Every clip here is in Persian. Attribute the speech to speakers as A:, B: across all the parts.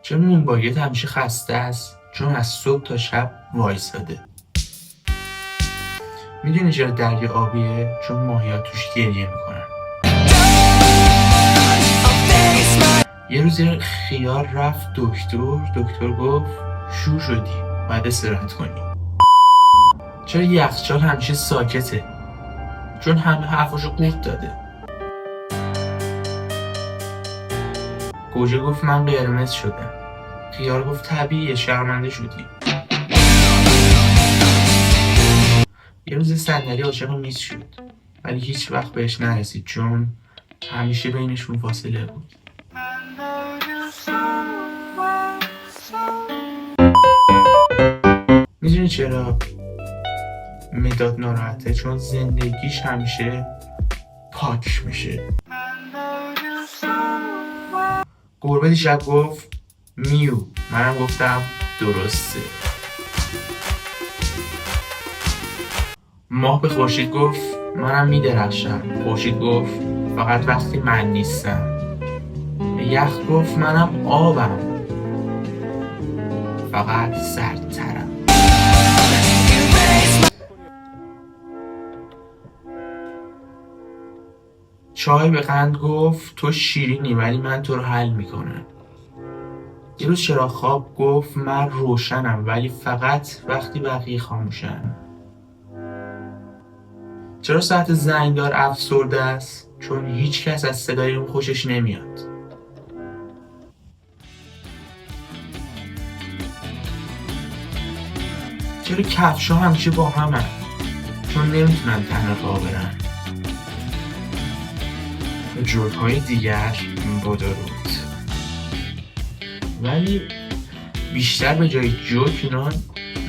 A: چون مونباگت همیشه خسته است، چون از صبح تا شب وایساده. میدونی چرا دریا آبیه؟ چون ماهی‌ها توش گریه میکنن. یه روز خیار رفت دکتر گفت شور شدی، باید استراحت کنی. چرا یخچال همیشه ساکته؟ چون همه حرفاشو قورت داده. گوجه گفت من قرمز شدم. خیار گفت طبیعیه، شرمنده شدی. یه روز صندلی عاشق میز شد، ولی هیچ وقت بهش نرسید چون همیشه بینشون فاصله بود. میدونی چرا مداد ناراحته؟ چون زندگیش همیشه پاک میشه. گربه دیشب گفت میو، منم گفتم درسته. ماه به خورشید گفت منم میدرخشم. خورشید گفت فقط وقتی من نیستم. یخ گفت منم آبم، فقط سردترم. چای به قند گفت تو شیرینی ولی من تو رو حل میکنم. یه روز چراغ خواب گفت من روشنم ولی فقط وقتی بقیه خاموشن. چرا ساعت زنگدار افسرده است؟ چون هیچ کس از صدای اون خوشش نمیاد. چرا کفشا همیشه با همن؟ چون نمیتونن تنها راه برن. جوک‌های دیگر با درود. ولی بیشتر به جای جوک اینا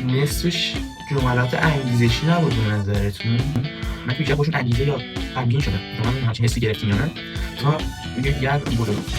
A: نصفش جملات انگیزشی نبود به نظرتون؟ من تو بیشتر باشون انگیزه یا غمگین شدم. شما همچین حسی گرفتین یا نه؟ تا میگه گرد با درود.